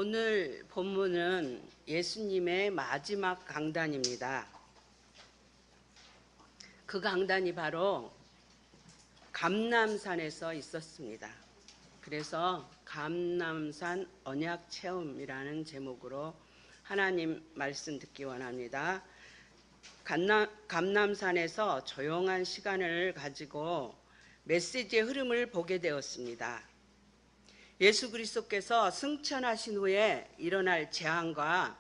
오늘 본문은 예수님의 마지막 강단입니다. 그 강단이 바로 감람산에서 있었습니다. 그래서 감람산 언약 체험이라는 제목으로 하나님 말씀 듣기 원합니다. 감람산에서 조용한 시간을 가지고 메시지의 흐름을 보게 되었습니다. 예수 그리스도께서 승천하신 후에 일어날 재앙과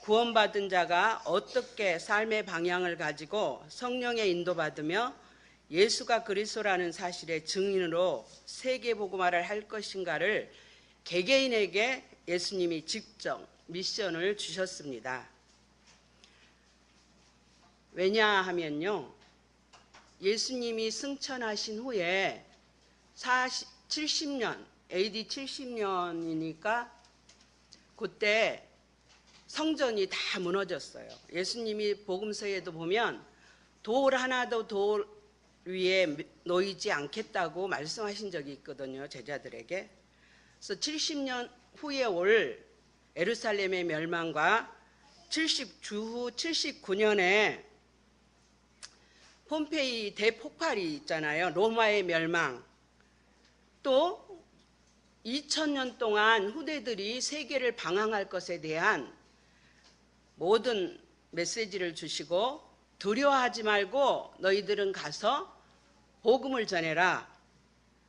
구원받은 자가 어떻게 삶의 방향을 가지고 성령의 인도받으며 예수가 그리스도라는 사실의 증인으로 세계복음화를 할 것인가를 개개인에게 예수님이 직접 미션을 주셨습니다. 왜냐하면요, 예수님이 승천하신 후에 70년, AD 70년이니까 그때 성전이 다 무너졌어요. 예수님이 복음서에도 보면 돌 하나도 돌 위에 놓이지 않겠다고 말씀하신 적이 있거든요, 제자들에게. 그래서 70년 후에 올 예루살렘의 멸망과 주후 79년에 폼페이 대폭발이 있잖아요. 로마의 멸망. 또 2000년 동안 후대들이 세계를 방황할 것에 대한 모든 메시지를 주시고, 두려워하지 말고 너희들은 가서 복음을 전해라.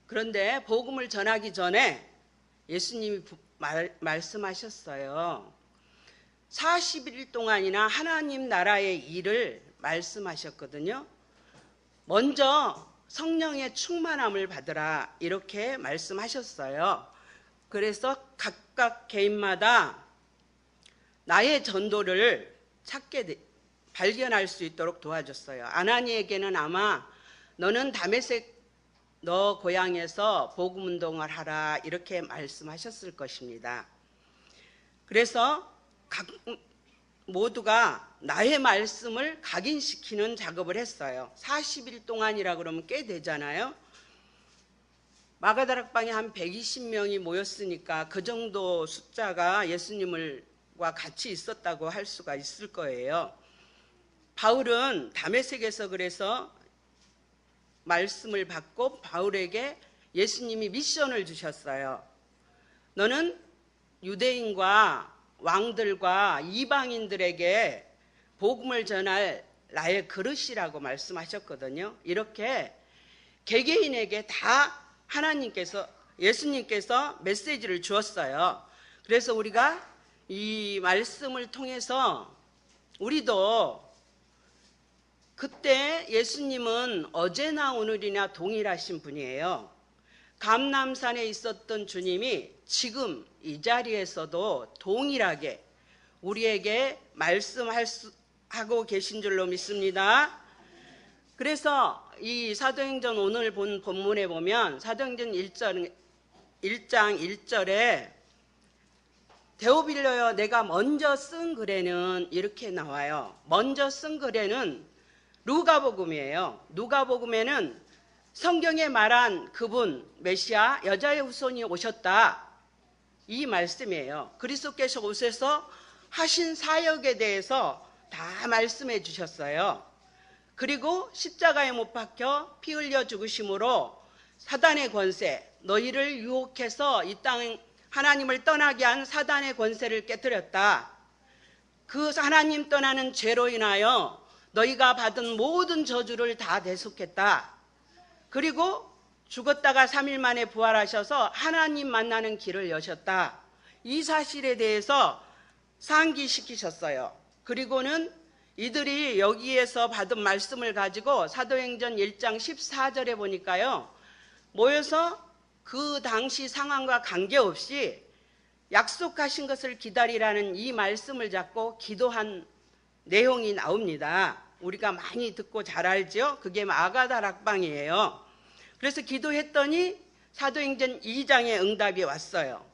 그런데 복음을 전하기 전에 예수님이 말씀하셨어요. 40일 동안이나 하나님 나라의 일을 말씀하셨거든요. 먼저 성령의 충만함을 받으라, 이렇게 말씀하셨어요. 그래서 각각 개인마다 나의 전도를 발견할 수 있도록 도와줬어요. 아나니에게는 아마 너는 다메섹 너 고향에서 복음 운동을 하라, 이렇게 말씀하셨을 것입니다. 그래서 모두가 나의 말씀을 각인시키는 작업을 했어요. 40일 동안이라 그러면 꽤 되잖아요. 마가다락방에 한 120명이 모였으니까 그 정도 숫자가 예수님과 같이 있었다고 할 수가 있을 거예요. 바울은 다메섹에서 그래서 말씀을 받고 바울에게 예수님이 미션을 주셨어요. 너는 유대인과 왕들과 이방인들에게 복음을 전할 나의 그릇이라고 말씀하셨거든요. 이렇게 개개인에게 다 예수님께서 메시지를 주었어요. 그래서 우리가 이 말씀을 통해서 우리도 그때 예수님은 어제나 오늘이나 동일하신 분이에요. 감람산에 있었던 주님이 지금 이 자리에서도 동일하게 우리에게 말씀하고 계신 줄로 믿습니다. 그래서 이 사도행전 오늘 본 본문에 보면 사도행전 1장 1절에 데오빌로여 내가 먼저 쓴 글에는 이렇게 나와요. 먼저 쓴 글에는 누가복음이에요. 누가복음에는 성경에 말한 그분 메시아 여자의 후손이 오셨다, 이 말씀이에요. 그리스도께서 오셔서 하신 사역에 대해서 다 말씀해 주셨어요. 그리고 십자가에 못 박혀 피 흘려 죽으심으로 사단의 권세, 너희를 유혹해서 이 땅 하나님을 떠나게 한 사단의 권세를 깨뜨렸다. 그 하나님 떠나는 죄로 인하여 너희가 받은 모든 저주를 다 대속했다. 그리고 죽었다가 3일 만에 부활하셔서 하나님 만나는 길을 여셨다. 이 사실에 대해서 상기시키셨어요. 그리고는 이들이 여기에서 받은 말씀을 가지고 사도행전 1장 14절에 보니까요, 모여서 그 당시 상황과 관계없이 약속하신 것을 기다리라는 이 말씀을 잡고 기도한 내용이 나옵니다. 우리가 많이 듣고 잘 알죠? 그게 마가다락방이에요. 그래서 기도했더니 사도행전 2장의 응답이 왔어요.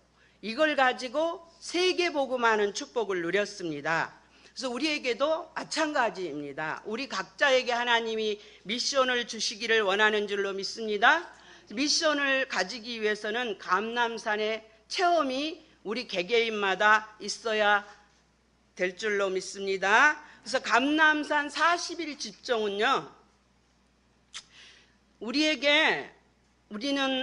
이걸 가지고 세계복음하는 축복을 누렸습니다. 그래서 우리에게도 마찬가지입니다. 우리 각자에게 하나님이 미션을 주시기를 원하는 줄로 믿습니다. 미션을 가지기 위해서는 감람산의 체험이 우리 개개인마다 있어야 될 줄로 믿습니다. 그래서 감람산 40일 집중은요, 우리는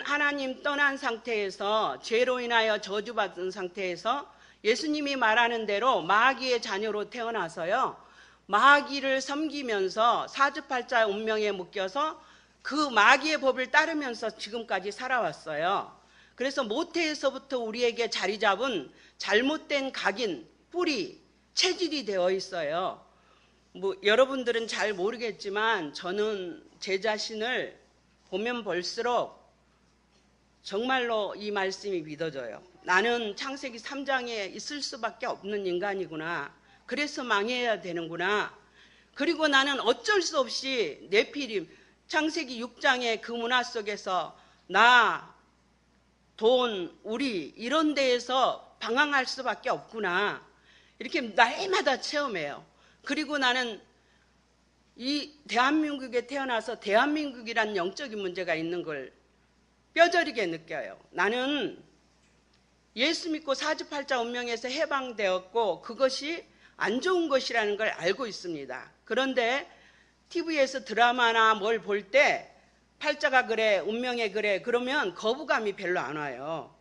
하나님 떠난 상태에서, 죄로 인하여 저주받은 상태에서 예수님이 말하는 대로 마귀의 자녀로 태어나서요, 마귀를 섬기면서 사주팔자 운명에 묶여서 그 마귀의 법을 따르면서 지금까지 살아왔어요. 그래서 모태에서부터 우리에게 자리 잡은 잘못된 각인, 뿌리, 체질이 되어 있어요. 여러분들은 잘 모르겠지만 저는 제 자신을 보면 볼수록 정말로 이 말씀이 믿어져요. 나는 창세기 3장에 있을 수밖에 없는 인간이구나. 그래서 망해야 되는구나. 그리고 나는 어쩔 수 없이 네피림, 창세기 6장의 그 문화 속에서 나, 돈, 우리 이런 데에서 방황할 수밖에 없구나. 이렇게 날마다 체험해요. 그리고 나는 이 대한민국에 태어나서 대한민국이란 영적인 문제가 있는 걸 뼈저리게 느껴요. 나는 예수 믿고 사주팔자 운명에서 해방되었고 그것이 안 좋은 것이라는 걸 알고 있습니다. 그런데 TV에서 드라마나 뭘 볼 때 팔자가 그래, 운명에 그래, 그러면 거부감이 별로 안 와요.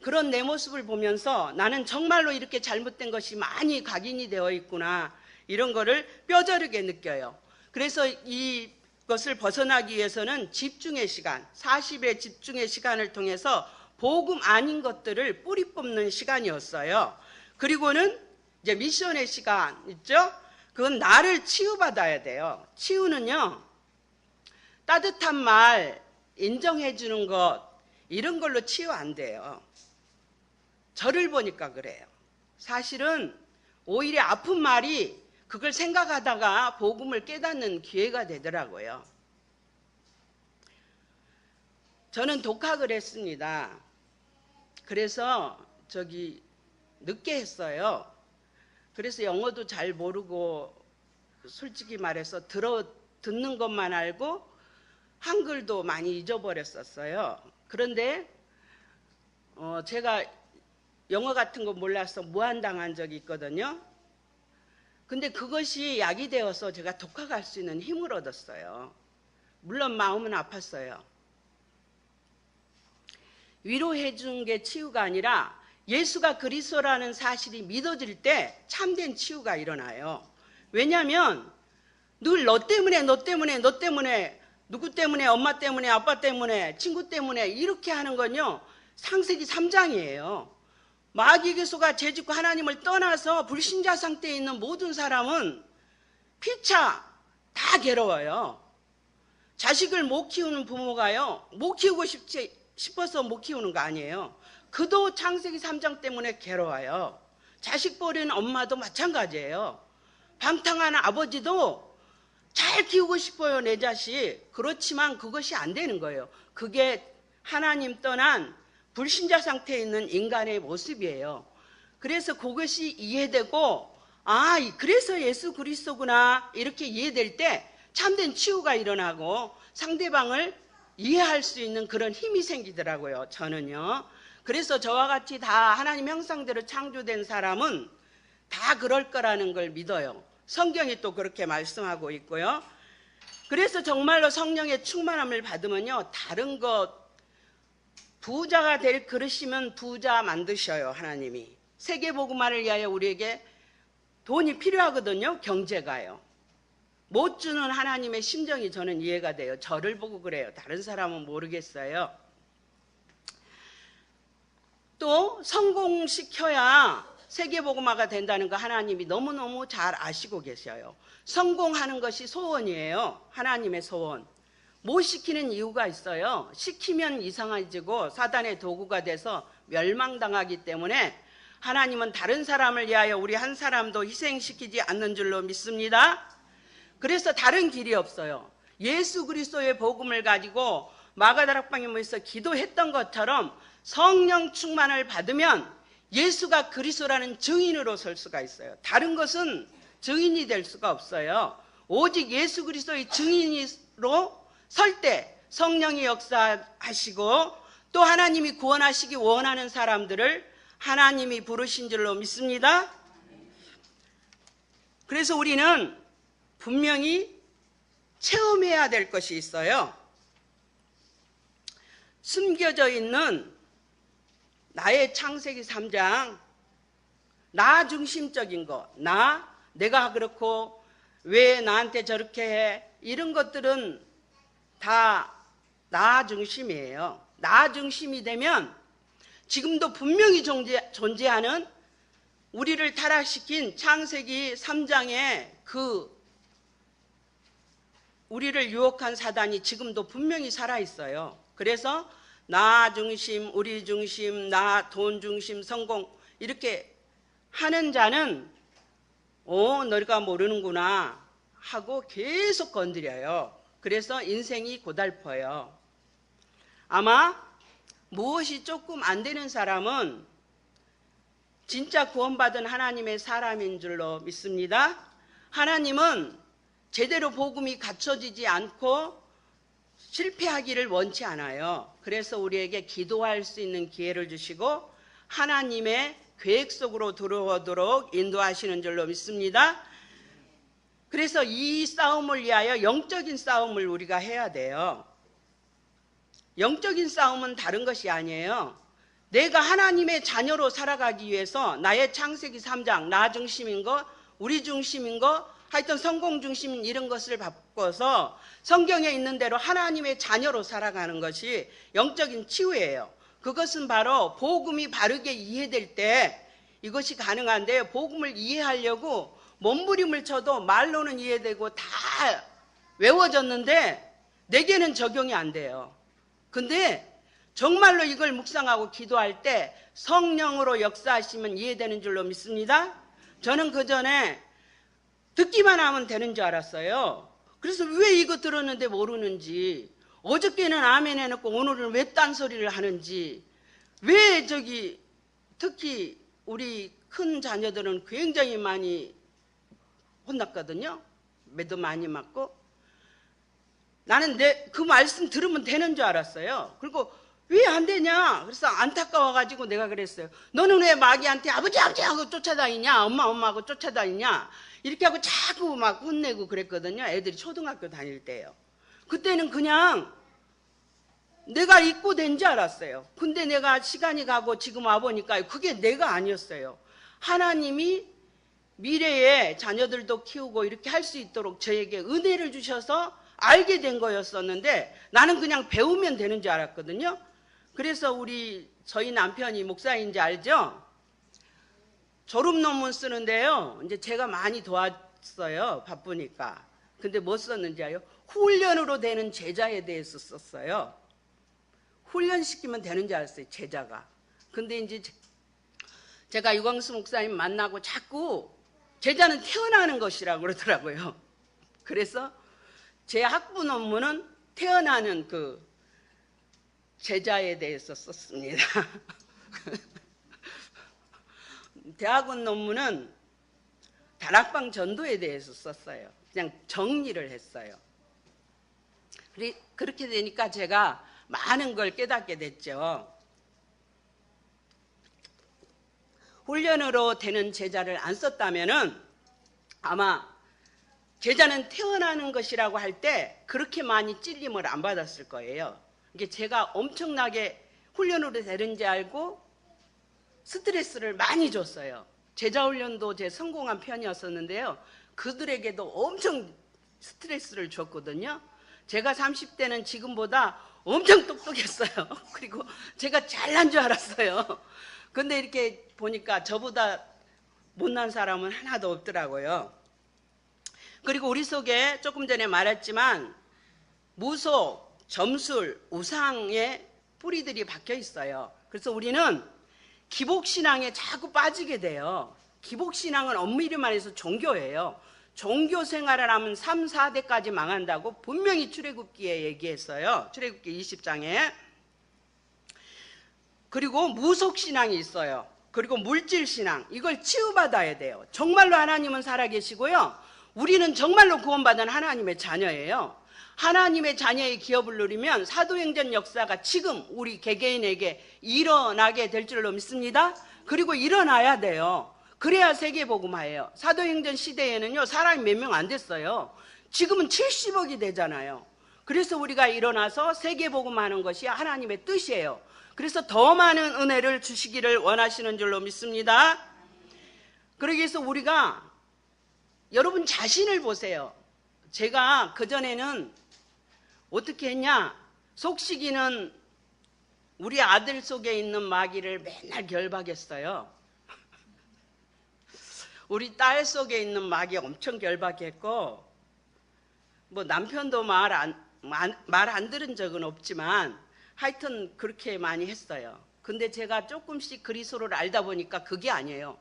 그런 내 모습을 보면서 나는 정말로 이렇게 잘못된 것이 많이 각인이 되어 있구나, 이런 거를 뼈저리게 느껴요. 그래서 이것을 벗어나기 위해서는 집중의 시간, 40의 집중의 시간을 통해서 복음 아닌 것들을 뿌리 뽑는 시간이었어요. 그리고는 이제 미션의 시간 있죠? 그건 나를 치유받아야 돼요. 치유는요, 따뜻한 말, 인정해 주는 것, 이런 걸로 치유 안 돼요. 저를 보니까 그래요. 사실은 오히려 아픈 말이 그걸 생각하다가 복음을 깨닫는 기회가 되더라고요. 저는 독학을 했습니다. 그래서 늦게 했어요. 그래서 영어도 잘 모르고 솔직히 말해서 듣는 것만 알고 한글도 많이 잊어버렸었어요. 그런데 제가 영어 같은 거 몰라서 무한당한 적이 있거든요. 근데 그것이 약이 되어서 제가 독학할 수 있는 힘을 얻었어요. 물론 마음은 아팠어요. 위로해 준 게 치유가 아니라 예수가 그리스도라는 사실이 믿어질 때 참된 치유가 일어나요. 왜냐하면 늘 너 때문에 누구 때문에, 엄마 때문에, 아빠 때문에, 친구 때문에 이렇게 하는 건요, 창세기 3장이에요. 마귀계수가 죄짓고 하나님을 떠나서 불신자 상태에 있는 모든 사람은 피차 다 괴로워요. 자식을 못 키우는 부모가요, 못 키우고 싶어서 못 키우는 거 아니에요. 그도 창세기 3장 때문에 괴로워요. 자식 버리는 엄마도 마찬가지예요. 방탕한 아버지도 잘 키우고 싶어요, 내 자식. 그렇지만 그것이 안 되는 거예요. 그게 하나님 떠난 불신자 상태에 있는 인간의 모습이에요. 그래서 그것이 이해되고, 그래서 예수 그리스도구나, 이렇게 이해될 때 참된 치유가 일어나고 상대방을 이해할 수 있는 그런 힘이 생기더라고요, 저는요. 그래서 저와 같이 다 하나님 형상대로 창조된 사람은 다 그럴 거라는 걸 믿어요. 성경이 또 그렇게 말씀하고 있고요. 그래서 정말로 성령의 충만함을 받으면요, 다른 것, 부자가 될 그릇이면 부자 만드셔요, 하나님이. 세계복음화를 위하여 우리에게 돈이 필요하거든요, 경제가요. 못 주는 하나님의 심정이 저는 이해가 돼요. 저를 보고 그래요. 다른 사람은 모르겠어요. 또 성공시켜야 세계복음화가 된다는 거 하나님이 너무너무 잘 아시고 계셔요. 성공하는 것이 소원이에요. 하나님의 소원. 못 시키는 이유가 있어요. 시키면 이상해지고 사단의 도구가 돼서 멸망당하기 때문에 하나님은 다른 사람을 위하여 우리 한 사람도 희생시키지 않는 줄로 믿습니다. 그래서 다른 길이 없어요. 예수 그리스도의 복음을 가지고 마가다락방에 모여서 기도했던 것처럼 성령 충만을 받으면 예수가 그리스도라는 증인으로 설 수가 있어요. 다른 것은 증인이 될 수가 없어요. 오직 예수 그리스도의 증인으로 설 때 성령이 역사하시고 또 하나님이 구원하시기 원하는 사람들을 하나님이 부르신 줄로 믿습니다. 그래서 우리는 분명히 체험해야 될 것이 있어요. 숨겨져 있는 나의 창세기 3장, 나 중심적인 것, 내가 그렇고 왜 나한테 저렇게 해, 이런 것들은 다 나 중심이에요. 나 중심이 되면 지금도 분명히 존재하는 우리를 타락시킨 창세기 3장의 그 우리를 유혹한 사단이 지금도 분명히 살아있어요. 그래서 나 중심, 우리 중심, 나 돈 중심, 성공 이렇게 하는 자는 너가 모르는구나 하고 계속 건드려요. 그래서 인생이 고달퍼요. 아마 무엇이 조금 안 되는 사람은 진짜 구원받은 하나님의 사람인 줄로 믿습니다. 하나님은 제대로 복음이 갖춰지지 않고 실패하기를 원치 않아요. 그래서 우리에게 기도할 수 있는 기회를 주시고 하나님의 계획 속으로 들어오도록 인도하시는 줄로 믿습니다. 그래서 이 싸움을 위하여 영적인 싸움을 우리가 해야 돼요. 영적인 싸움은 다른 것이 아니에요. 내가 하나님의 자녀로 살아가기 위해서 나의 창세기 3장, 나 중심인 거, 우리 중심인 거, 하여튼 성공 중심 이런 것을 바꿔서 성경에 있는 대로 하나님의 자녀로 살아가는 것이 영적인 치유예요. 그것은 바로 복음이 바르게 이해될 때 이것이 가능한데, 복음을 이해하려고 몸부림을 쳐도 말로는 이해되고 다 외워졌는데 내게는 적용이 안 돼요. 근데 정말로 이걸 묵상하고 기도할 때 성령으로 역사하시면 이해되는 줄로 믿습니다. 저는 그 전에 듣기만 하면 되는 줄 알았어요. 그래서 왜 이거 들었는데 모르는지, 어저께는 아멘 해놓고 오늘은 왜 딴소리를 하는지, 왜 특히 우리 큰 자녀들은 굉장히 많이 혼났거든요. 매도 많이 맞고. 나는 그 말씀 들으면 되는 줄 알았어요. 그리고 왜 안 되냐? 그래서 안타까워가지고 내가 그랬어요. 너는 왜 마귀한테 아버지 하고 쫓아다니냐? 엄마 하고 쫓아다니냐? 이렇게 하고 자꾸 막 혼내고 그랬거든요. 애들이 초등학교 다닐 때요. 그때는 그냥 내가 입고 된 줄 알았어요. 근데 내가 시간이 가고 지금 와보니까 그게 내가 아니었어요. 하나님이 미래에 자녀들도 키우고 이렇게 할 수 있도록 저에게 은혜를 주셔서 알게 된 거였었는데, 나는 그냥 배우면 되는 줄 알았거든요. 그래서 저희 남편이 목사인지 알죠? 졸업 논문 쓰는데요, 이제 제가 많이 도왔어요. 바쁘니까. 근데 뭐 썼는지 알아요? 훈련으로 되는 제자에 대해서 썼어요. 훈련시키면 되는 줄 알았어요, 제자가. 근데 이제 제가 유광수 목사님 만나고 자꾸 제자는 태어나는 것이라고 그러더라고요. 그래서 제 학부 논문은 태어나는 그 제자에 대해서 썼습니다. 대학원 논문은 다락방 전도에 대해서 썼어요. 그냥 정리를 했어요. 그렇게 되니까 제가 많은 걸 깨닫게 됐죠. 훈련으로 되는 제자를 안 썼다면은 아마 제자는 태어나는 것이라고 할 때 그렇게 많이 찔림을 안 받았을 거예요. 이게 제가 엄청나게 훈련으로 되는지 알고 스트레스를 많이 줬어요. 제자 훈련도 제 성공한 편이었었는데요. 그들에게도 엄청 스트레스를 줬거든요. 제가 30대는 지금보다 엄청 똑똑했어요. 그리고 제가 잘난 줄 알았어요. 근데 이렇게 보니까 저보다 못난 사람은 하나도 없더라고요. 그리고 우리 속에 조금 전에 말했지만 무속, 점술, 우상의 뿌리들이 박혀 있어요. 그래서 우리는 기복신앙에 자꾸 빠지게 돼요. 기복신앙은 엄밀히 말해서 종교예요. 종교 생활을 하면 3, 4대까지 망한다고 분명히 출애굽기에 얘기했어요. 출애굽기 20장에. 그리고 무속신앙이 있어요. 그리고 물질신앙, 이걸 치유받아야 돼요. 정말로 하나님은 살아계시고요, 우리는 정말로 구원받은 하나님의 자녀예요. 하나님의 자녀의 기업을 누리면 사도행전 역사가 지금 우리 개개인에게 일어나게 될 줄로 믿습니다. 그리고 일어나야 돼요. 그래야 세계복음화예요. 사도행전 시대에는요, 사람이 몇 명 안 됐어요. 지금은 70억이 되잖아요. 그래서 우리가 일어나서 세계복음화하는 것이 하나님의 뜻이에요. 그래서 더 많은 은혜를 주시기를 원하시는 줄로 믿습니다. 그러기 위해서 우리가 여러분 자신을 보세요. 제가 그전에는 어떻게 했냐? 속시기는 우리 아들 속에 있는 마귀를 맨날 결박했어요. 우리 딸 속에 있는 마귀 엄청 결박했고, 뭐 남편도 말 안 들은 적은 없지만 하여튼 그렇게 많이 했어요. 근데 제가 조금씩 그리스도를 알다 보니까 그게 아니에요.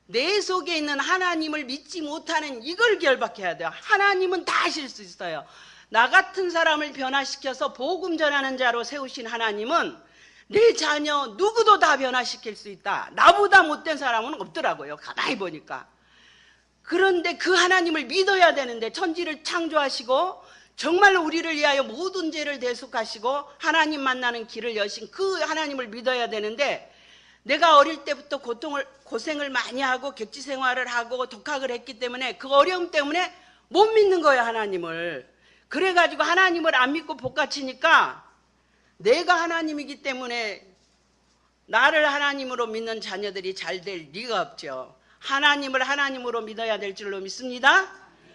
내 속에 있는 하나님을 믿지 못하는 이걸 결박해야 돼요. 하나님은 다 하실 수 있어요. 나 같은 사람을 변화시켜서 복음 전하는 자로 세우신 하나님은 내 자녀 누구도 다 변화시킬 수 있다. 나보다 못된 사람은 없더라고요. 가만히 보니까. 그런데 그 하나님을 믿어야 되는데, 천지를 창조하시고 정말로 우리를 위하여 모든 죄를 대속하시고 하나님 만나는 길을 여신 그 하나님을 믿어야 되는데, 내가 어릴 때부터 고생을 많이 하고 객지 생활을 하고 독학을 했기 때문에 그 어려움 때문에 못 믿는 거예요, 하나님을. 그래가지고 하나님을 안 믿고 복가치니까 내가 하나님이기 때문에 나를 하나님으로 믿는 자녀들이 잘 될 리가 없죠. 하나님을 하나님으로 믿어야 될 줄로 믿습니다.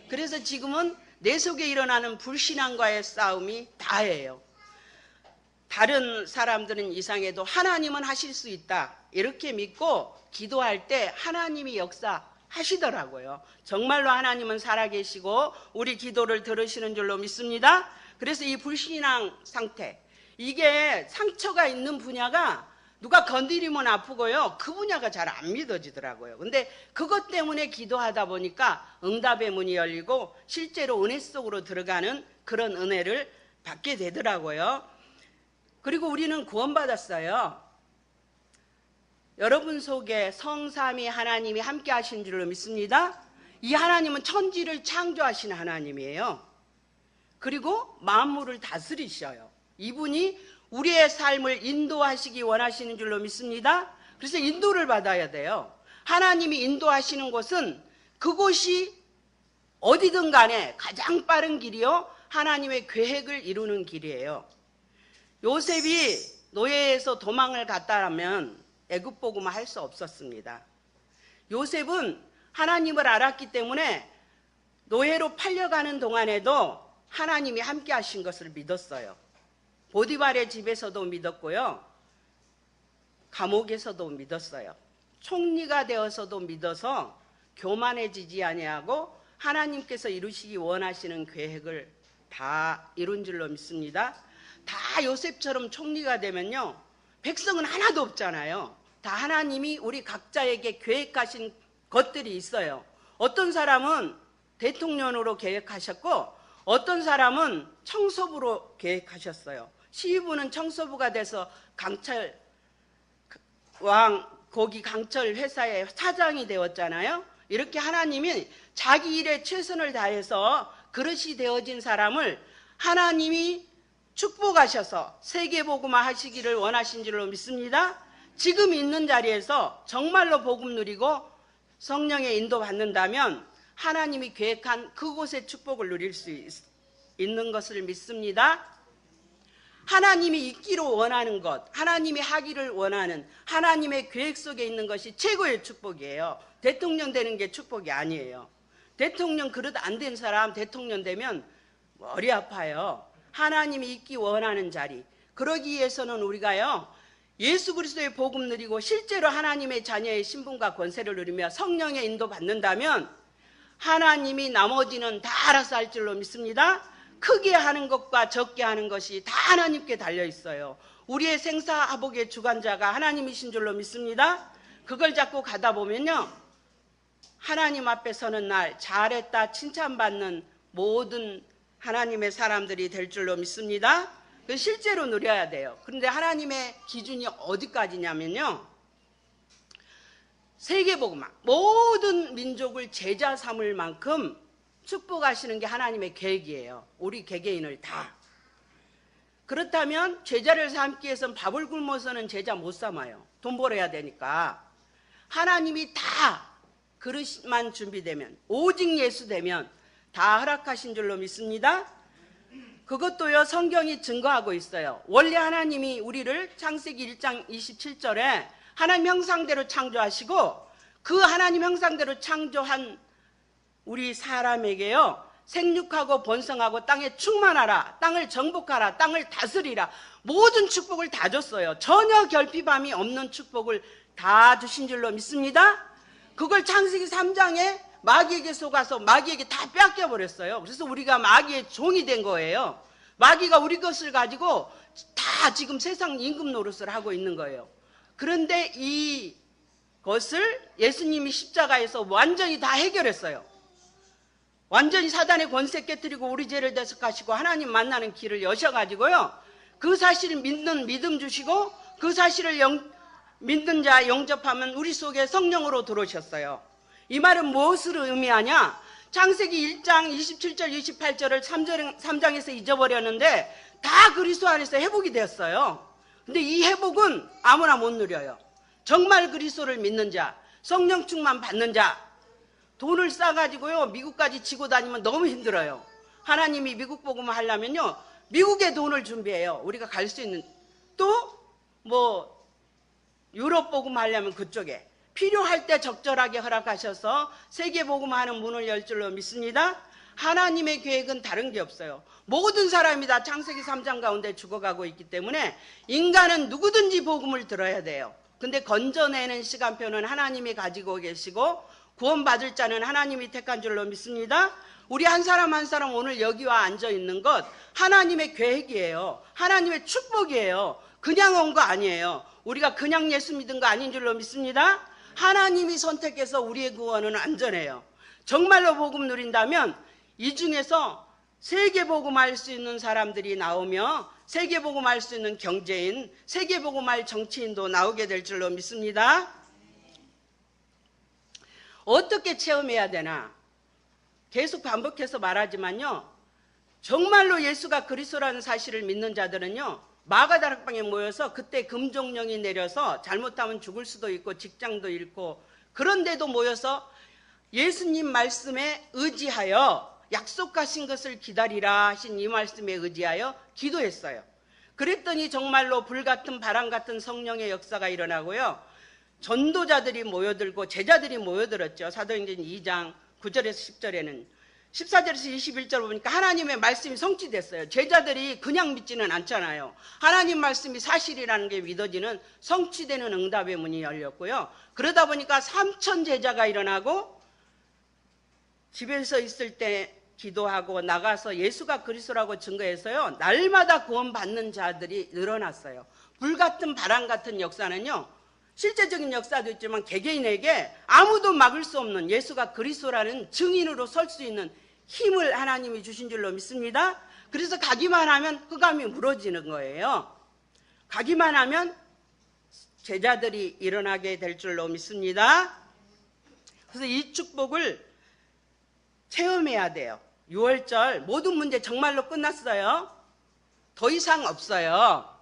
그래서 지금은 내 속에 일어나는 불신앙과의 싸움이 다예요. 다른 사람들은 이상해도 하나님은 하실 수 있다, 이렇게 믿고 기도할 때 하나님이 역사하시더라고요. 정말로 하나님은 살아계시고 우리 기도를 들으시는 줄로 믿습니다. 그래서 이 불신앙 상태, 이게 상처가 있는 분야가 누가 건드리면 아프고요, 그 분야가 잘 안 믿어지더라고요. 근데 그것 때문에 기도하다 보니까 응답의 문이 열리고 실제로 은혜 속으로 들어가는 그런 은혜를 받게 되더라고요. 그리고 우리는 구원받았어요. 여러분 속에 성삼위 하나님이 함께 하신 줄로 믿습니다. 이 하나님은 천지를 창조하신 하나님이에요. 그리고 만물을 다스리셔요. 이분이 우리의 삶을 인도하시기 원하시는 줄로 믿습니다. 그래서 인도를 받아야 돼요. 하나님이 인도하시는 곳은 그곳이 어디든 간에 가장 빠른 길이요, 하나님의 계획을 이루는 길이에요. 요셉이 노예에서 도망을 갔다면 애굽 복음을 할 수 없었습니다. 요셉은 하나님을 알았기 때문에 노예로 팔려가는 동안에도 하나님이 함께 하신 것을 믿었어요. 보디발의 집에서도 믿었고요, 감옥에서도 믿었어요. 총리가 되어서도 믿어서 교만해지지 아니하고 하나님께서 이루시기 원하시는 계획을 다 이룬 줄로 믿습니다. 다 요셉처럼 총리가 되면요, 백성은 하나도 없잖아요. 다 하나님이 우리 각자에게 계획하신 것들이 있어요. 어떤 사람은 대통령으로 계획하셨고 어떤 사람은 청소부로 계획하셨어요. 시위부는 청소부가 돼서 거기 강철 회사의 사장이 되었잖아요. 이렇게 하나님이 자기 일에 최선을 다해서 그릇이 되어진 사람을 하나님이 축복하셔서 세계복음화 하시기를 원하신 줄로 믿습니다. 지금 있는 자리에서 정말로 복음 누리고 성령의 인도 받는다면 하나님이 계획한 그곳의 축복을 누릴 수 있는 것을 믿습니다. 하나님이 있기로 원하는 것, 하나님이 하기를 원하는 하나님의 계획 속에 있는 것이 최고의 축복이에요. 대통령 되는 게 축복이 아니에요. 대통령 그릇 안 된 사람 대통령 되면 머리 아파요. 하나님이 있기 원하는 자리, 그러기 위해서는 우리가요, 예수 그리스도의 복음 누리고 실제로 하나님의 자녀의 신분과 권세를 누리며 성령의 인도 받는다면 하나님이 나머지는 다 알아서 할 줄로 믿습니다. 크게 하는 것과 적게 하는 것이 다 하나님께 달려 있어요. 우리의 생사화복의 주관자가 하나님이신 줄로 믿습니다. 그걸 잡고 가다 보면요, 하나님 앞에 서는 날 잘했다 칭찬받는 모든 하나님의 사람들이 될 줄로 믿습니다. 실제로 누려야 돼요. 그런데 하나님의 기준이 어디까지냐면요, 세계복음화, 모든 민족을 제자 삼을 만큼 축복하시는 게 하나님의 계획이에요. 우리 개개인을 다. 그렇다면 제자를 삼기 위해서는 밥을 굶어서는 제자 못 삼아요. 돈 벌어야 되니까. 하나님이 다 그릇만 준비되면, 오직 예수 되면 다 허락하신 줄로 믿습니다. 그것도요, 성경이 증거하고 있어요. 원래 하나님이 우리를 창세기 1장 27절에 하나님 형상대로 창조하시고, 그 하나님 형상대로 창조한 우리 사람에게요, 생육하고 번성하고 땅에 충만하라, 땅을 정복하라, 땅을 다스리라, 모든 축복을 다 줬어요. 전혀 결핍함이 없는 축복을 다 주신 줄로 믿습니다. 그걸 창세기 3장에 마귀에게 속아서 마귀에게 다 뺏겨버렸어요. 그래서 우리가 마귀의 종이 된 거예요. 마귀가 우리 것을 가지고 다 지금 세상 임금 노릇을 하고 있는 거예요. 그런데 이것을 예수님이 십자가에서 완전히 다 해결했어요. 완전히 사단의 권세 깨뜨리고 우리 죄를 대속하시고 하나님 만나는 길을 여셔가지고요, 그 사실을 믿는 믿음 주시고, 그 사실을 믿는 자 영접하면 우리 속에 성령으로 들어오셨어요. 이 말은 무엇을 의미하냐? 창세기 1장 27절 28절을 3장에서 잊어버렸는데 다 그리스도 안에서 회복이 되었어요. 근데 이 회복은 아무나 못 누려요. 정말 그리스도를 믿는 자, 성령 충만 받는 자. 돈을 싸가지고요, 미국까지 지고 다니면 너무 힘들어요. 하나님이 미국 복음을 하려면요, 미국에 돈을 준비해요. 우리가 갈 수 있는. 또 뭐 유럽 복음 하려면 그쪽에. 필요할 때 적절하게 허락하셔서 세계 복음하는 문을 열 줄로 믿습니다. 하나님의 계획은 다른 게 없어요. 모든 사람이 다 창세기 3장 가운데 죽어가고 있기 때문에 인간은 누구든지 복음을 들어야 돼요. 근데 건져내는 시간표는 하나님이 가지고 계시고, 구원받을 자는 하나님이 택한 줄로 믿습니다. 우리 한 사람 한 사람 오늘 여기와 앉아 있는 것 하나님의 계획이에요. 하나님의 축복이에요. 그냥 온 거 아니에요. 우리가 그냥 예수 믿은 거 아닌 줄로 믿습니다. 하나님이 선택해서 우리의 구원은 안전해요. 정말로 복음 누린다면 이 중에서 세계복음할 수 있는 사람들이 나오며 세계복음할 수 있는 경제인, 세계복음할 정치인도 나오게 될 줄로 믿습니다. 어떻게 체험해야 되나? 계속 반복해서 말하지만요, 정말로 예수가 그리스도라는 사실을 믿는 자들은요, 마가다락방에 모여서 그때 금종령이 내려서 잘못하면 죽을 수도 있고 직장도 잃고, 그런데도 모여서 예수님 말씀에 의지하여 약속하신 것을 기다리라 하신 이 말씀에 의지하여 기도했어요. 그랬더니 정말로 불같은 바람 같은 성령의 역사가 일어나고요, 전도자들이 모여들고 제자들이 모여들었죠. 사도행전 2장 9절에서 10절에는 14절에서 21절 보니까 하나님의 말씀이 성취됐어요. 제자들이 그냥 믿지는 않잖아요. 하나님 말씀이 사실이라는 게 믿어지는 성취되는 응답의 문이 열렸고요. 그러다 보니까 3천 제자가 일어나고 집에서 있을 때 기도하고 나가서 예수가 그리스도라고 증거해서요, 날마다 구원받는 자들이 늘어났어요. 불같은 바람 같은 역사는요, 실제적인 역사도 있지만 개개인에게 아무도 막을 수 없는 예수가 그리스도라는 증인으로 설 수 있는 힘을 하나님이 주신 줄로 믿습니다. 그래서 가기만 하면 흑암이 무너지는 거예요. 가기만 하면 제자들이 일어나게 될 줄로 믿습니다. 그래서 이 축복을 체험해야 돼요. 6월절 모든 문제 정말로 끝났어요. 더 이상 없어요.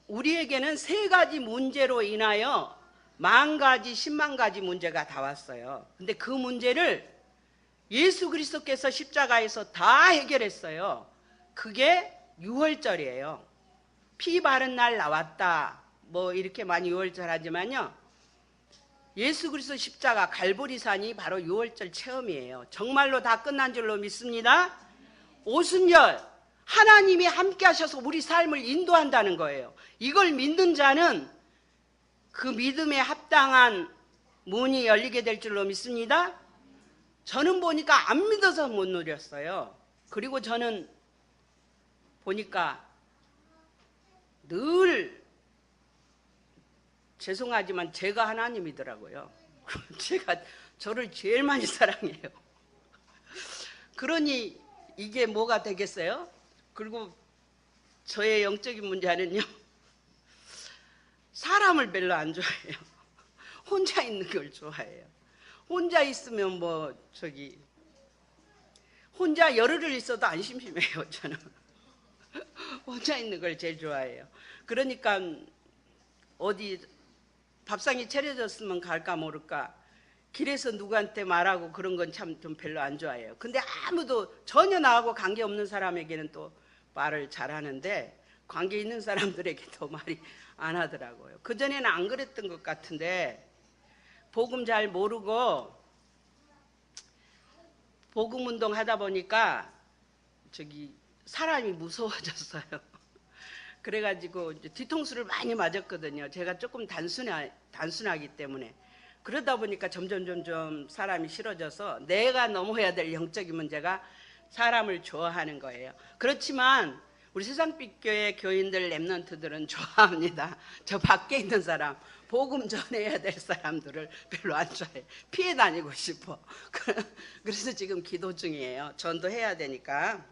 우리에게는 3가지 문제로 인하여 10,000가지, 100,000가지 문제가 다 왔어요. 근데 그 문제를 예수 그리스도께서 십자가에서 다 해결했어요. 그게 6월절이에요. 피 바른 날 나왔다, 뭐 이렇게 많이 6월절 하지만요, 예수 그리스도 십자가 갈보리산이 바로 6월절 체험이에요. 정말로 다 끝난 줄로 믿습니다. 오순절 하나님이 함께 하셔서 우리 삶을 인도한다는 거예요. 이걸 믿는 자는 그 믿음에 합당한 문이 열리게 될 줄로 믿습니다. 저는 보니까 안 믿어서 못 누렸어요. 그리고 저는 보니까 늘 죄송하지만 제가 하나님이더라고요. 제가 저를 제일 많이 사랑해요. 그러니 이게 뭐가 되겠어요? 그리고 저의 영적인 문제는요, 사람을 별로 안 좋아해요. 혼자 있는 걸 좋아해요. 혼자 있으면 뭐 혼자 열흘을 있어도 안 심심해요. 저는 혼자 있는 걸 제일 좋아해요. 그러니까 어디 밥상이 차려졌으면 갈까 모를까, 길에서 누구한테 말하고 그런 건 참 좀 별로 안 좋아해요. 근데 아무도 전혀 나하고 관계없는 사람에게는 또 말을 잘하는데 관계 있는 사람들에게 더 말이 안 하더라고요. 그전에는 안 그랬던 것 같은데 복음 잘 모르고 복음 운동 하다 보니까 사람이 무서워졌어요. 그래가지고 이제 뒤통수를 많이 맞았거든요. 제가 조금 단순하기 때문에. 그러다 보니까 점점 사람이 싫어져서 내가 넘어야 될 영적인 문제가 사람을 좋아하는 거예요. 그렇지만 우리 세상빛교회 교인들 렘넌트들은 좋아합니다. 저 밖에 있는 사람, 복음 전해야 될 사람들을 별로 안 좋아해요. 피해 다니고 싶어. 그래서 지금 기도 중이에요. 전도해야 되니까.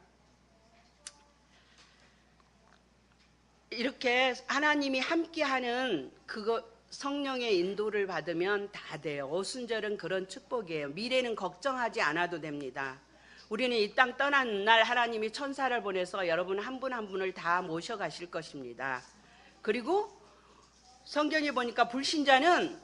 이렇게 하나님이 함께하는 성령의 인도를 받으면 다 돼요. 오순절은 그런 축복이에요. 미래는 걱정하지 않아도 됩니다. 우리는 이 땅 떠나는 날 하나님이 천사를 보내서 여러분 한 분 한 분을 다 모셔가실 것입니다. 그리고 성경에 보니까 불신자는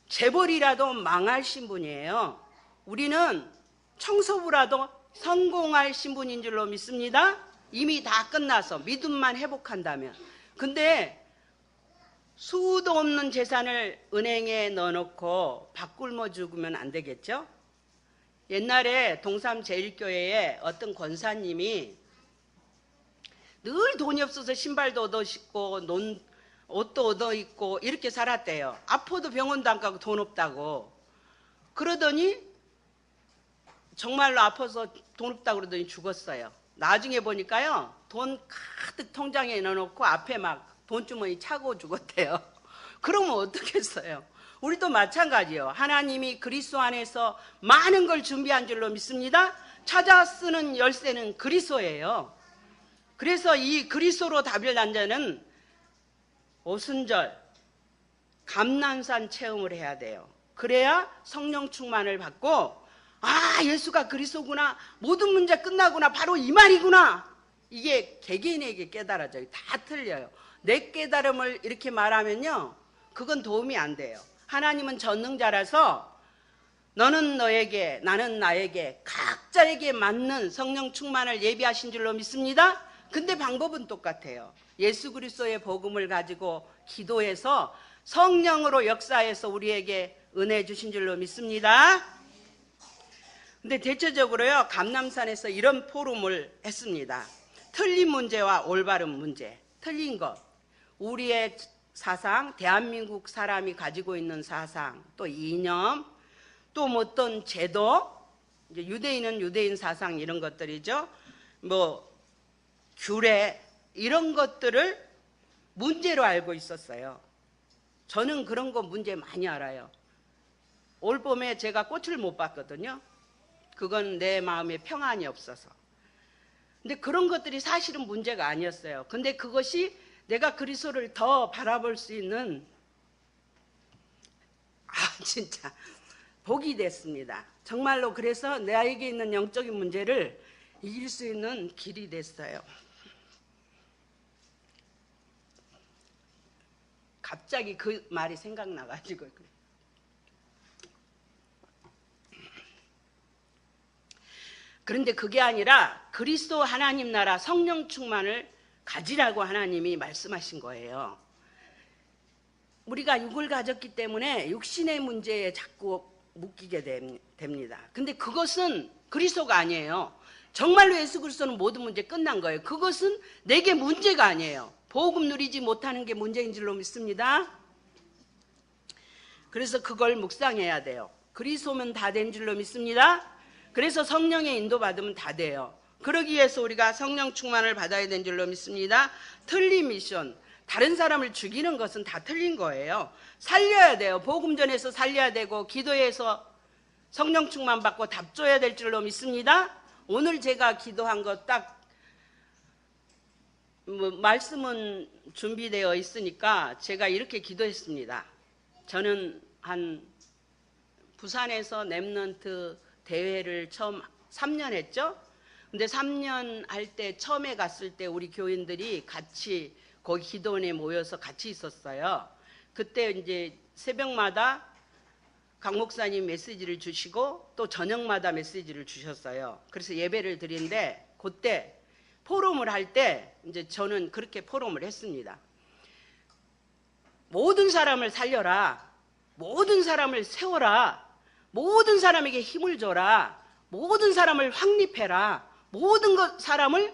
재벌이라도 망할 신분이에요. 우리는 청소부라도 성공할 신분인 줄로 믿습니다. 이미 다 끝나서 믿음만 회복한다면. 근데 수도 없는 재산을 은행에 넣어놓고 밥 굶어 죽으면 안 되겠죠? 옛날에 동삼제일교회에 어떤 권사님이 늘 돈이 없어서 신발도 얻어 신고 옷도 얻어 입고 이렇게 살았대요. 아파도 병원도 안 가고 돈 없다고. 그러더니 정말로 아파서 돈 없다고 그러더니 죽었어요. 나중에 보니까요, 돈 가득 통장에 넣어놓고 앞에 막 돈주머니 차고 죽었대요. 그러면 어떻겠어요? 우리도 마찬가지예요. 하나님이 그리스도 안에서 많은 걸 준비한 줄로 믿습니다. 찾아 쓰는 열쇠는 그리스도예요. 그래서 이 그리스도로 답을 난 자는 오순절 감난산 체험을 해야 돼요. 그래야 성령 충만을 받고, 아, 예수가 그리스도구나, 모든 문제 끝나구나, 바로 이 말이구나, 이게 개개인에게 깨달아져요. 다 틀려요. 내 깨달음을 이렇게 말하면요, 그건 도움이 안 돼요. 하나님은 전능자라서 너는 너에게, 나는 나에게, 각자에게 맞는 성령 충만을 예비하신 줄로 믿습니다. 근데 방법은 똑같아요. 예수 그리스도의 복음을 가지고 기도해서 성령으로 역사해서 우리에게 은혜 주신 줄로 믿습니다. 근데 대체적으로요, 감람산에서 이런 포럼을 했습니다. 틀린 문제와 올바른 문제. 틀린 것, 우리의 사상, 대한민국 사람이 가지고 있는 사상, 또 이념, 또 뭐 어떤 제도, 이제 유대인은 유대인 사상 이런 것들이죠. 뭐 규례 이런 것들을 문제로 알고 있었어요. 저는 그런 거 문제 많이 알아요. 올 봄에 제가 꽃을 못 봤거든요. 그건 내 마음에 평안이 없어서. 근데 그런 것들이 사실은 문제가 아니었어요. 근데 그것이 내가 그리스도를 더 바라볼 수 있는, 진짜 복이 됐습니다. 정말로. 그래서 나에게 있는 영적인 문제를 이길 수 있는 길이 됐어요. 갑자기 그 말이 생각나가지고. 그런데 그게 아니라 그리스도 하나님 나라 성령 충만을 가지라고 하나님이 말씀하신 거예요. 우리가 육을 가졌기 때문에 육신의 문제에 자꾸 묶이게 됩니다. 근데 그것은 그리스도가 아니에요. 정말로 예수 그리스도는 모든 문제 끝난 거예요. 그것은 내게 문제가 아니에요. 복음 누리지 못하는 게 문제인 줄로 믿습니다. 그래서 그걸 묵상해야 돼요. 그리스도면 다 된 줄로 믿습니다. 그래서 성령의 인도 받으면 다 돼요. 그러기 위해서 우리가 성령 충만을 받아야 된 줄로 믿습니다. 틀린 미션, 다른 사람을 죽이는 것은 다 틀린 거예요. 살려야 돼요. 복음 전해서 살려야 되고, 기도해서 성령 충만 받고 답 줘야 될 줄로 믿습니다. 오늘 제가 기도한 거 딱 말씀은 준비되어 있으니까 제가 이렇게 기도했습니다. 저는 부산에서 랩런트 대회를 처음 3년 했죠. 근데 3년 할 때 처음에 갔을 때 우리 교인들이 같이 거기 기도원에 모여서 같이 있었어요. 그때 이제 새벽마다 강 목사님 메시지를 주시고 또 저녁마다 메시지를 주셨어요. 그래서 예배를 드린데 그때 포럼을 할 때 이제 저는 그렇게 포럼을 했습니다. 모든 사람을 살려라. 모든 사람을 세워라. 모든 사람에게 힘을 줘라. 모든 사람을 확립해라. 모든 사람을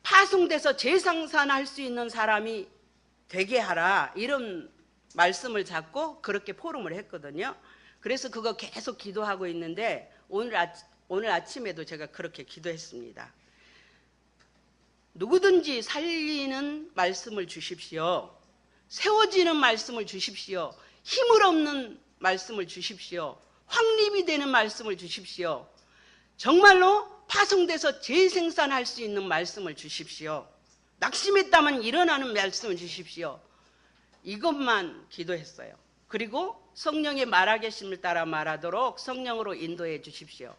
파송돼서 재생산할 수 있는 사람이 되게 하라. 이런 말씀을 잡고 그렇게 포럼을 했거든요. 그래서 그거 계속 기도하고 있는데 오늘 아침에도 제가 그렇게 기도했습니다. 누구든지 살리는 말씀을 주십시오. 세워지는 말씀을 주십시오. 힘을 없는 말씀을 주십시오. 확립이 되는 말씀을 주십시오. 정말로 파송돼서 재생산할 수 있는 말씀을 주십시오. 낙심했다면 일어나는 말씀을 주십시오. 이것만 기도했어요. 그리고 성령의 말하계심을 따라 말하도록 성령으로 인도해 주십시오.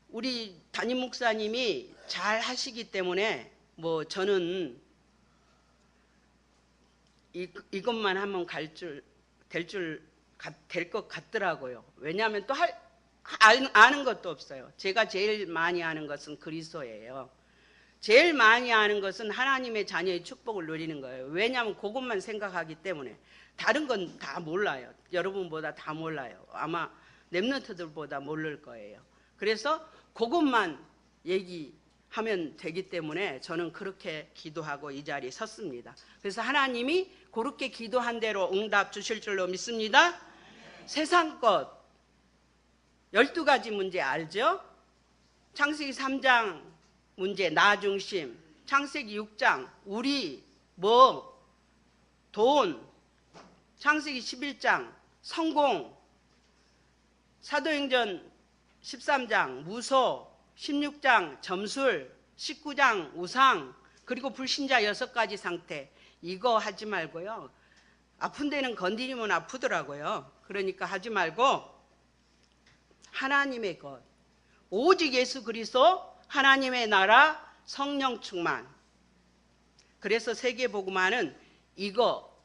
우리 담임 목사님이 잘 하시기 때문에 저는 이것만 하면 될 것 같더라고요. 왜냐하면 또 아는 것도 없어요. 제가 제일 많이 아는 것은 그리스도예요. 제일 많이 아는 것은 하나님의 자녀의 축복을 누리는 거예요. 왜냐하면 그것만 생각하기 때문에 다른 건 다 몰라요. 여러분보다 다 몰라요. 아마 랩런트들보다 모를 거예요. 그래서 그것만 얘기하면 되기 때문에 저는 그렇게 기도하고 이 자리에 섰습니다. 그래서 하나님이 그렇게 기도한 대로 응답 주실 줄로 믿습니다. 세상 것 12가지 문제 알죠? 창세기 3장 문제 나 중심, 창세기 6장 우리, 돈, 창세기 11장 성공, 사도행전 13장 무소, 16장 점술, 19장 우상, 그리고 불신자 6가지 상태. 이거 하지 말고요. 아픈 데는 건드리면 아프더라고요. 그러니까 하지 말고 하나님의 것, 오직 예수 그리스도, 하나님의 나라, 성령 충만. 그래서 세계복음화는 이거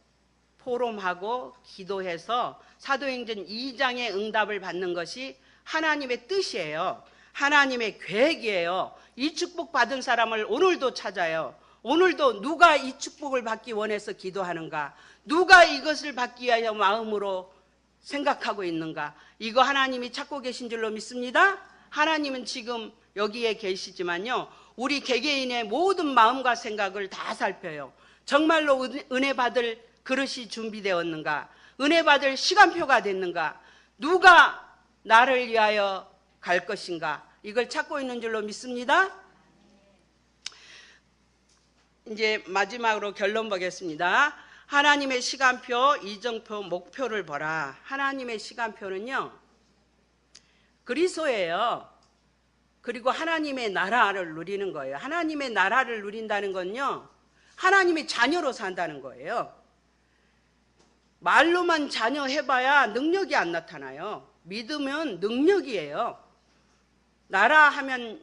포럼하고 기도해서 사도행전 2장의 응답을 받는 것이 하나님의 뜻이에요. 하나님의 계획이에요. 이 축복 받은 사람을 오늘도 찾아요. 오늘도 누가 이 축복을 받기 원해서 기도하는가? 누가 이것을 받기 위하여 마음으로 생각하고 있는가? 이거 하나님이 찾고 계신 줄로 믿습니다. 하나님은 지금 여기에 계시지만요, 우리 개개인의 모든 마음과 생각을 다 살펴요. 정말로 은혜 받을 그릇이 준비되었는가? 은혜 받을 시간표가 됐는가? 누가 나를 위하여 갈 것인가? 이걸 찾고 있는 줄로 믿습니다. 이제 마지막으로 결론 보겠습니다. 하나님의 시간표, 이정표, 목표를 보라. 하나님의 시간표는요, 그리스도예요. 그리고 하나님의 나라를 누리는 거예요. 하나님의 나라를 누린다는 건요, 하나님의 자녀로 산다는 거예요. 말로만 자녀 해봐야 능력이 안 나타나요. 믿으면 능력이에요. 나라 하면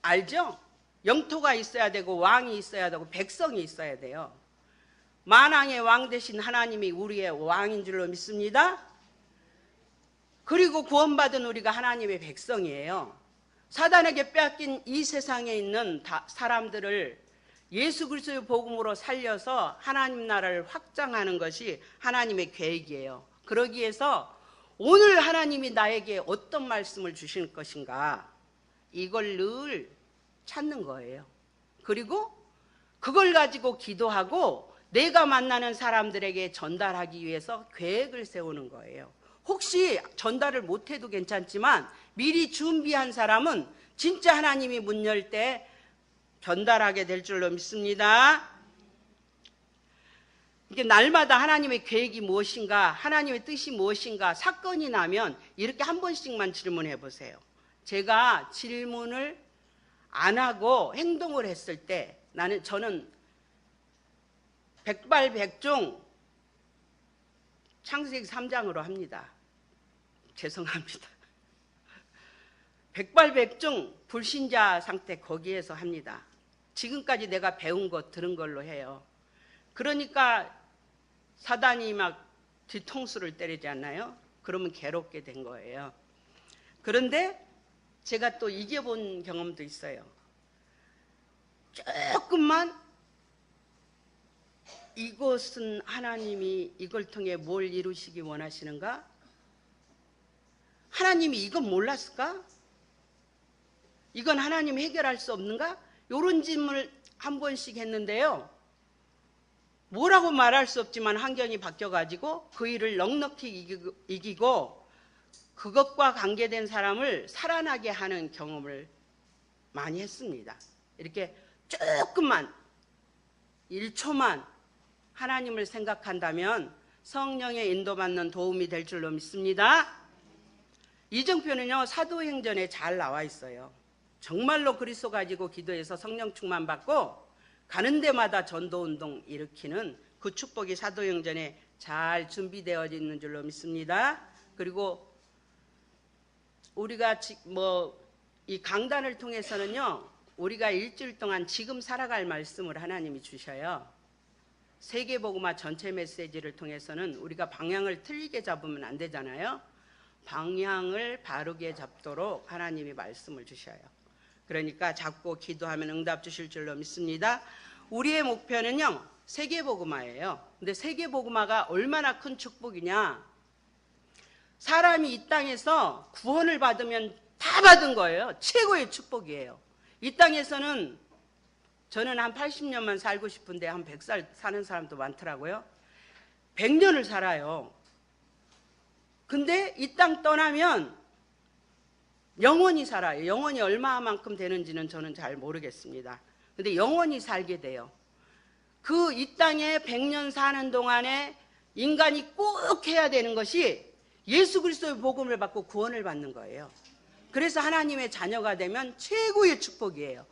알죠? 영토가 있어야 되고 왕이 있어야 되고 백성이 있어야 돼요. 만왕의 왕 대신 하나님이 우리의 왕인 줄로 믿습니다. 그리고 구원받은 우리가 하나님의 백성이에요. 사단에게 빼앗긴 이 세상에 있는 사람들을 예수 그리스도의 복음으로 살려서 하나님 나라를 확장하는 것이 하나님의 계획이에요. 그러기 위해서 오늘 하나님이 나에게 어떤 말씀을 주실 것인가, 이걸 늘 찾는 거예요. 그리고 그걸 가지고 기도하고 내가 만나는 사람들에게 전달하기 위해서 계획을 세우는 거예요. 혹시 전달을 못해도 괜찮지만 미리 준비한 사람은 진짜 하나님이 문 열 때 전달하게 될 줄로 믿습니다. 이게 날마다 하나님의 계획이 무엇인가, 하나님의 뜻이 무엇인가, 사건이 나면 이렇게 한 번씩만 질문해 보세요. 제가 질문을 안 하고 행동을 했을 때 저는 백발백중 창세기 3장으로 합니다. 죄송합니다. 백발백중 불신자 상태 거기에서 합니다. 지금까지 내가 배운 것 들은 걸로 해요. 그러니까 사단이 막 뒤통수를 때리지 않나요? 그러면 괴롭게 된 거예요. 그런데 제가 또 이겨본 경험도 있어요. 조금만 이것은 하나님이 이걸 통해 뭘 이루시기 원하시는가? 하나님이 이건 몰랐을까? 이건 하나님 해결할 수 없는가? 이런 질문을 한 번씩 했는데요. 뭐라고 말할 수 없지만 환경이 바뀌어가지고 그 일을 넉넉히 이기고 그것과 관계된 사람을 살아나게 하는 경험을 많이 했습니다. 이렇게 조금만 1초만 하나님을 생각한다면 성령의 인도받는 도움이 될 줄로 믿습니다. 이정표는요 사도행전에 잘 나와 있어요. 정말로 그리스도 가지고 기도해서 성령 충만 받고 가는 데마다 전도운동 일으키는 그 축복이 사도행전에 잘 준비되어 있는 줄로 믿습니다. 그리고 우리가 이 강단을 통해서는요 우리가 일주일 동안 지금 살아갈 말씀을 하나님이 주셔요. 세계복음화 전체 메시지를 통해서는 우리가 방향을 틀리게 잡으면 안 되잖아요. 방향을 바르게 잡도록 하나님이 말씀을 주셔요. 그러니까 잡고 기도하면 응답 주실 줄로 믿습니다. 우리의 목표는요 세계복음화예요. 근데 세계복음화가 얼마나 큰 축복이냐. 사람이 이 땅에서 구원을 받으면 다 받은 거예요. 최고의 축복이에요. 이 땅에서는 저는 한 80년만 살고 싶은데 한 100살 사는 사람도 많더라고요. 100년을 살아요. 근데 이 땅 떠나면 영원히 살아요. 영원히 얼마만큼 되는지는 저는 잘 모르겠습니다. 근데 영원히 살게 돼요. 그 이 땅에 100년 사는 동안에 인간이 꼭 해야 되는 것이 예수 그리스도의 복음을 받고 구원을 받는 거예요. 그래서 하나님의 자녀가 되면 최고의 축복이에요.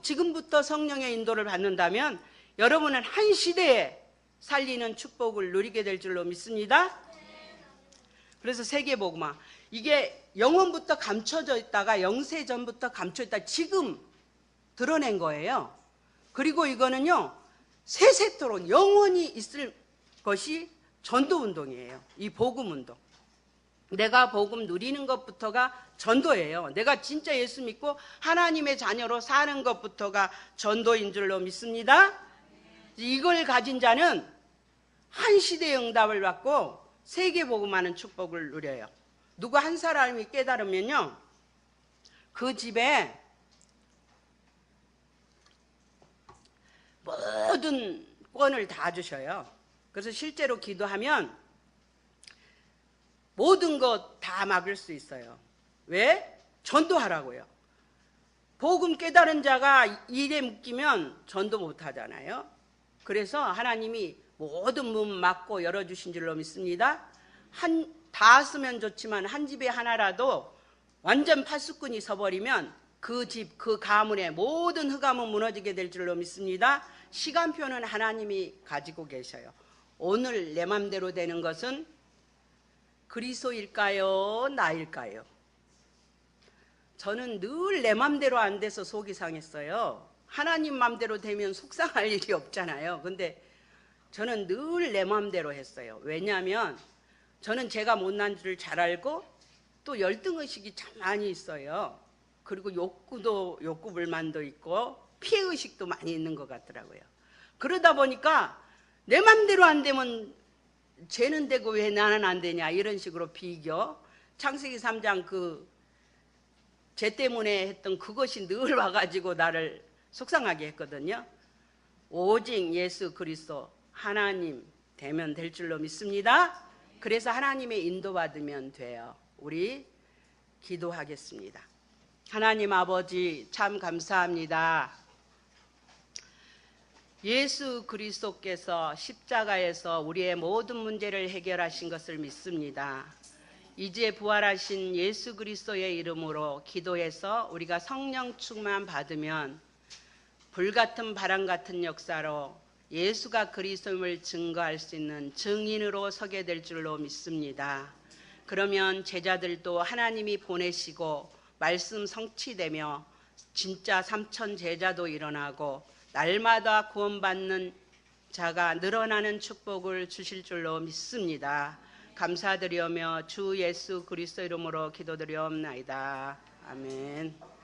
지금부터 성령의 인도를 받는다면 여러분은 한 시대에 살리는 축복을 누리게 될 줄로 믿습니다. 그래서 세계복음화 이게 영원부터 감춰져 있다가 영세전부터 감춰 있다 지금 드러낸 거예요. 그리고 이거는요 세세토록 영원히 있을 것이 전도운동이에요. 이 복음운동. 내가 복음 누리는 것부터가 전도예요. 내가 진짜 예수 믿고 하나님의 자녀로 사는 것부터가 전도인 줄로 믿습니다. 이걸 가진 자는 한 시대의 응답을 받고 세계 복음하는 축복을 누려요. 누구 한 사람이 깨달으면요 그 집에 모든 권을 다 주셔요. 그래서 실제로 기도하면 모든 것 다 막을 수 있어요. 왜? 전도하라고요. 복음 깨달은 자가 일에 묶이면 전도 못하잖아요. 그래서 하나님이 모든 문 막고 열어주신 줄로 믿습니다. 다 쓰면 좋지만 한 집에 하나라도 완전 파수꾼이 서버리면 그 집, 그 가문의 모든 흑암은 무너지게 될 줄로 믿습니다. 시간표는 하나님이 가지고 계셔요. 오늘 내 맘대로 되는 것은 그리스도일까요? 나일까요? 저는 늘 내 맘대로 안 돼서 속이 상했어요. 하나님 맘대로 되면 속상할 일이 없잖아요. 근데 저는 늘 내 맘대로 했어요. 왜냐하면 저는 제가 못난 줄 잘 알고 또 열등의식이 참 많이 있어요. 그리고 욕구불만도 있고 피해의식도 많이 있는 것 같더라고요. 그러다 보니까 내 맘대로 안 되면 쟤는 되고 왜 나는 안 되냐 이런 식으로 비교. 창세기 3장 쟤 때문에 했던 그것이 늘 와가지고 나를 속상하게 했거든요. 오직 예수 그리스도 하나님 되면 될 줄로 믿습니다. 그래서 하나님의 인도받으면 돼요. 우리 기도하겠습니다. 하나님 아버지 참 감사합니다. 예수 그리스도께서 십자가에서 우리의 모든 문제를 해결하신 것을 믿습니다. 이제 부활하신 예수 그리스도의 이름으로 기도해서 우리가 성령 충만 받으면 불같은 바람 같은 역사로 예수가 그리스도임을 증거할 수 있는 증인으로 서게 될 줄로 믿습니다. 그러면 제자들도 하나님이 보내시고 말씀 성취되며 진짜 3천 제자도 일어나고 날마다 구원받는 자가 늘어나는 축복을 주실 줄로 믿습니다. 감사드리며 주 예수 그리스도 이름으로 기도드리옵나이다. 아멘.